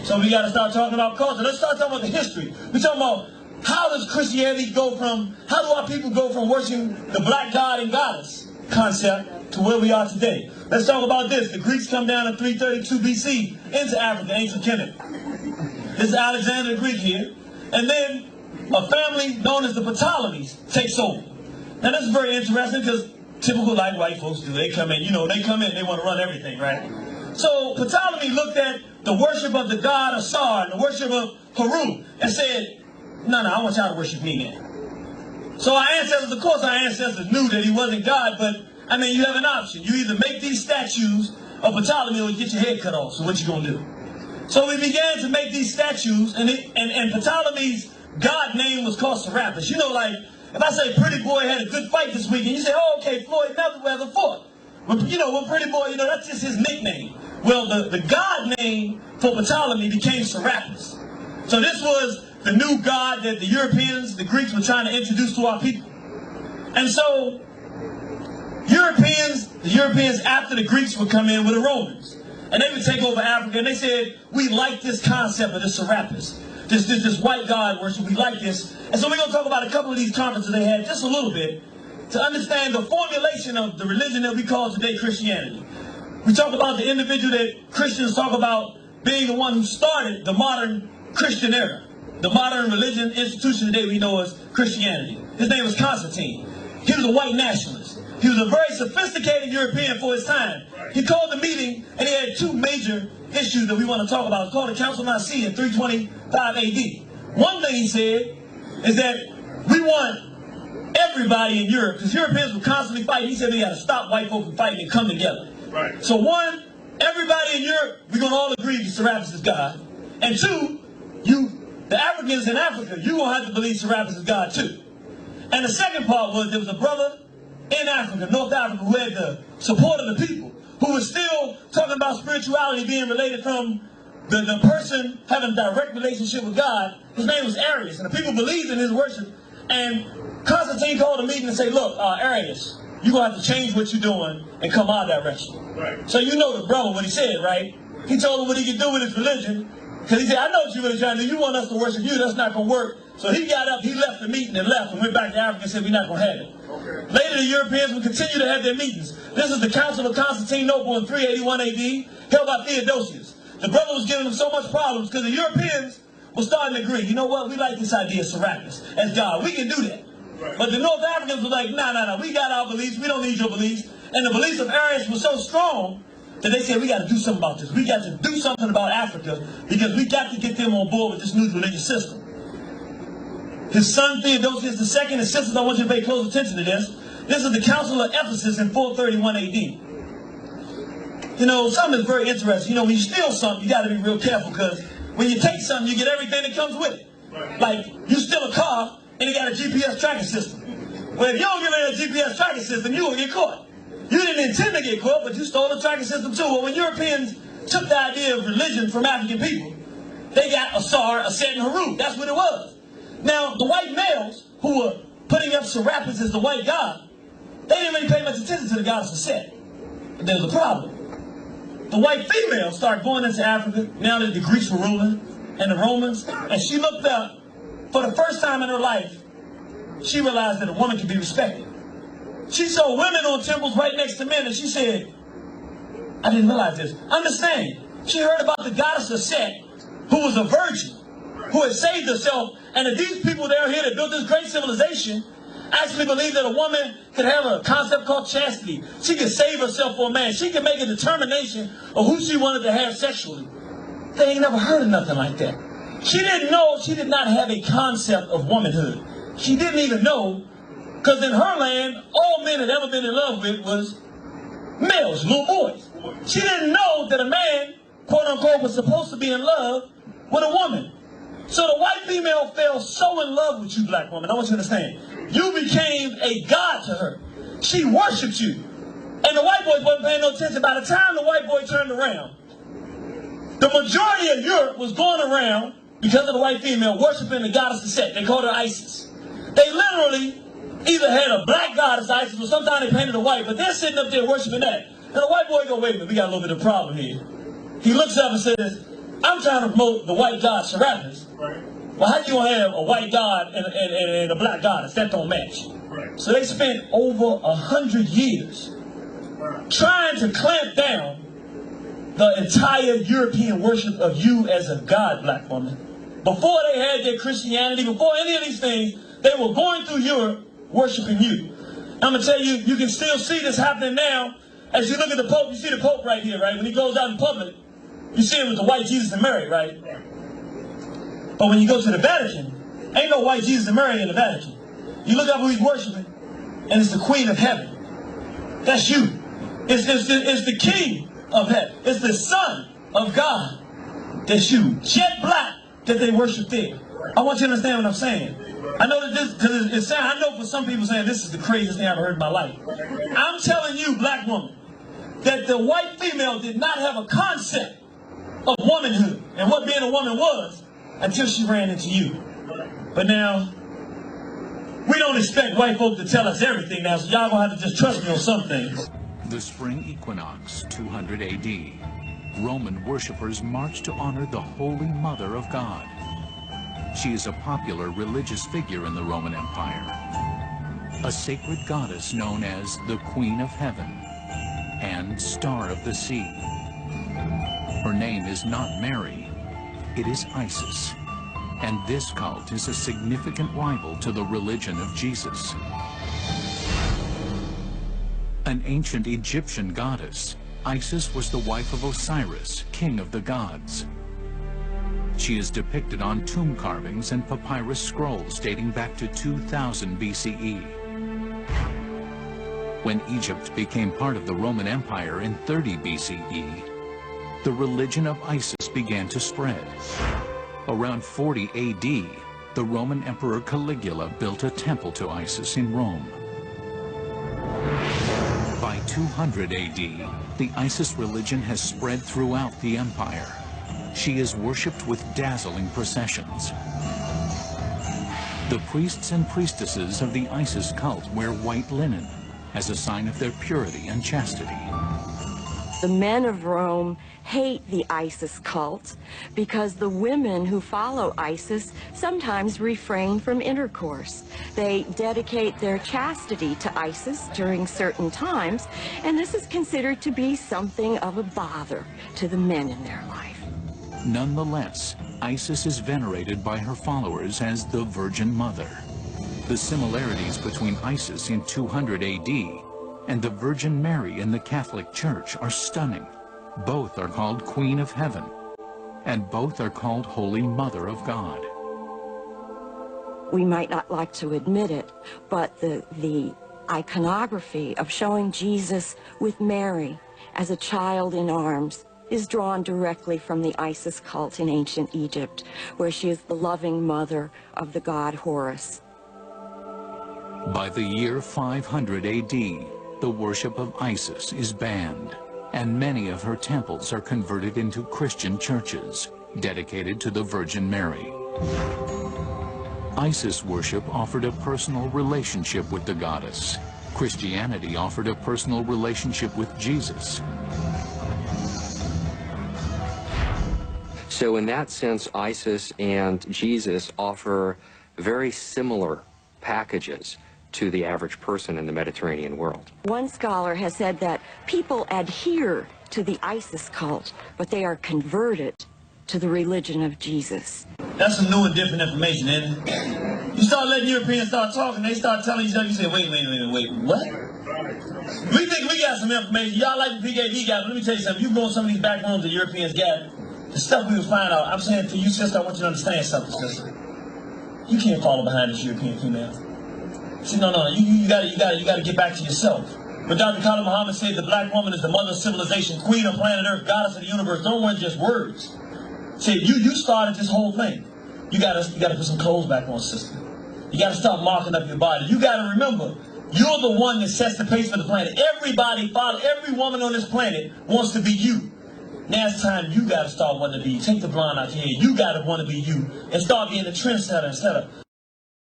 So we got to start talking about culture. Let's start talking about the history. We're talking about how does Christianity go from, how do our people go from worshiping the black god and goddess concept to where we are today? Let's talk about this. The Greeks come down in 332 BC into Africa, ancient Kemet. This is Alexander the Greek here. And then a family known as the Ptolemies takes over. Now this is very interesting because typical like white folks do. They come in, they want to run everything, right? So Ptolemy looked at the worship of the god Asar and the worship of Haru and said, no, I want y'all to worship me now. So our ancestors knew that he wasn't God, but you have an option. You either make these statues of Ptolemy or you get your head cut off. So what you gonna do? So we began to make these statues, and Ptolemy's god name was called Serapis. Like if I say Pretty Boy had a good fight this weekend, you say, oh, okay, Floyd Mayweather fought. When Pretty Boy, that's just his nickname. Well, the god name for Ptolemy became Serapis. So this was the new god that the Europeans, the Greeks were trying to introduce to our people. And so the Europeans after the Greeks would come in with the Romans. And they would take over Africa, and they said, we like this concept of this Serapis. This white god worship, we like this. And so we're going to talk about a couple of these conferences they had, just a little bit, to understand the formulation of the religion that we call today Christianity. We talk about the individual that Christians talk about being the one who started the modern Christian era. The modern religion institution today we know as Christianity. His name was Constantine. He was a white nationalist. He was a very sophisticated European for his time. He called the meeting, and he had two major issues that we want to talk about. It's called the Council of Nicaea in 325 AD. One thing he said is that we want everybody in Europe, because Europeans were constantly fighting. He said we got to stop white folk from fighting and come together. Right. So one, everybody in Europe, we're going to all agree that Serapis is God. And two, the Africans in Africa, you're going to have to believe Serapis is God too. And the second part was there was a brother in Africa, North Africa, who had the support of the people, who was still talking about spirituality being related from the person having a direct relationship with God. His name was Arius, and the people believed in his worship. And Constantine called a meeting and said, look, Arius, you're going to have to change what you're doing and come our direction. Right. So the brother, what he said, right? He told him what he could do with his religion. Because he said, I know what you're really trying to do. You want us to worship you. That's not going to work. So he got up, he left the meeting and left and went back to Africa and said, we're not going to have it. Okay. Later, the Europeans would continue to have their meetings. This is the Council of Constantinople in 381 AD, held by Theodosius. The brother was giving them so much problems because the Europeans were starting to agree. You know what? We like this idea of Serapis as God. We can do that. Right. But the North Africans were like, no. We got our beliefs. We don't need your beliefs. And the beliefs of Arius were so strong that they said, we got to do something about this. We got to do something about Africa because we got to get them on board with this new religious system. His son Theodosius II insisted, I want you to pay close attention to this. This is the Council of Ephesus in 431 AD. Something is very interesting. When you steal something, you got to be real careful because when you take something, you get everything that comes with it. Right. Like, you steal a car and it got a GPS tracking system. Well, if you don't give it a GPS tracking system, you will get caught. You didn't intend to get caught, but you stole the tracking system too. Well, when Europeans took the idea of religion from African people, they got Asar, Aset, and Haru. That's what it was. Now, the white males who were putting up Serapis as the white god, they didn't really pay much attention to the goddess Aset. But there was a problem. The white females started going into Africa, now that the Greeks were ruling, and the Romans, and she looked up, for the first time in her life, she realized that a woman could be respected. She saw women on temples right next to men, and she said, I didn't realize this. Understand, she heard about the goddess Aset, who was a virgin, who had saved herself, and that these people down here that built this great civilization actually believed that a woman could have a concept called chastity. She could save herself for a man. She could make a determination of who she wanted to have sexually. They ain't never heard of nothing like that. She didn't know, she did not have a concept of womanhood. She didn't even know, because in her land, all men had ever been in love with was males, little boys. She didn't know that a man, quote unquote, was supposed to be in love with a woman. So the white female fell so in love with you, black woman. I want you to understand. You became a god to her. She worshipped you. And the white boys wasn't paying no attention. By the time the white boy turned around, the majority of Europe was going around, because of the white female, worshiping the goddess Aset. They called her Isis. They literally either had a black goddess Isis, or sometimes they painted her white, but they're sitting up there worshiping that. And the white boy go, wait a minute, we got a little bit of a problem here. He looks up and says, I'm trying to promote the white god Serapis. Right. Well, how you gonna have a white god and a black goddess? That don't match. Right. So they spent over 100 years trying to clamp down the entire European worship of you as a god, black woman. Before they had their Christianity, before any of these things, they were going through Europe worshiping you. I'm going to tell you, you can still see this happening now. As you look at the Pope, you see the Pope right here, right? When he goes out in public, you see him with the white Jesus and Mary, right? But when you go to the Vatican, ain't no white Jesus and Mary in the Vatican. You look up who he's worshiping, and it's the Queen of Heaven. That's you. It's the King of Heaven. It's the Son of God. That's you. Jet black that they worship there. I want you to understand what I'm saying. I know that this, because I know for some people saying this is the craziest thing I've ever heard in my life. I'm telling you, black woman, that the white female did not have a concept of womanhood and what being a woman was until she ran into you. But now, we don't expect white folk to tell us everything now, so y'all gonna have to just trust me on some things. The spring equinox, 200 AD. Roman worshippers march to honor the Holy Mother of God. She is a popular religious figure in the Roman Empire, a sacred goddess known as the Queen of Heaven and Star of the Sea. Her name is not Mary, it is Isis, and this cult is a significant rival to the religion of Jesus. An ancient Egyptian goddess, Isis was the wife of Osiris, king of the gods. She is depicted on tomb carvings and papyrus scrolls dating back to 2000 BCE. When Egypt became part of the Roman Empire in 30 BCE, the religion of Isis began to spread. Around 40 AD, the Roman Emperor Caligula built a temple to Isis in Rome. By 200 AD, the Isis religion has spread throughout the empire. She is worshipped with dazzling processions. The priests and priestesses of the Isis cult wear white linen as a sign of their purity and chastity. The men of Rome hate the Isis cult because the women who follow Isis sometimes refrain from intercourse. They dedicate their chastity to Isis during certain times, and this is considered to be something of a bother to the men in their life. Nonetheless, Isis is venerated by her followers as the Virgin Mother. The similarities between Isis in 200 AD and the Virgin Mary in the Catholic Church are stunning. Both are called Queen of Heaven, and both are called Holy Mother of God. We might not like to admit it, but the iconography of showing Jesus with Mary as a child in arms is drawn directly from the Isis cult in ancient Egypt, where she is the loving mother of the god Horus. By the year 500 AD, the worship of Isis is banned, and many of her temples are converted into Christian churches dedicated to the Virgin Mary. Isis worship offered a personal relationship with the goddess. Christianity offered a personal relationship with Jesus. So in that sense, Isis and Jesus offer very similar packages to the average person in the Mediterranean world. One scholar has said that people adhere to the Isis cult, but they are converted to the religion of Jesus. That's some new and different information, isn't it? You start letting Europeans start talking, they start telling each other, you say, wait, what? We think we got some information. Y'all like the PKD guy, but let me tell you something. You go in some of these back rooms the Europeans got, the stuff we would find out. I'm saying to you, sister, I want you to understand something, sister. You can't follow behind this European female. See, no, you gotta get back to yourself. But Dr. Khalid Muhammad said the black woman is the mother of civilization, queen of planet Earth, goddess of the universe. Don't want just words. See, you started this whole thing. You gotta put some clothes back on, sister. You gotta stop marking up your body. You gotta remember, you're the one that sets the pace for the planet. Every woman on this planet wants to be you. Now it's time you gotta start wanting to be you. Take the blonde out your head. You gotta want to be you and start being the trendsetter instead of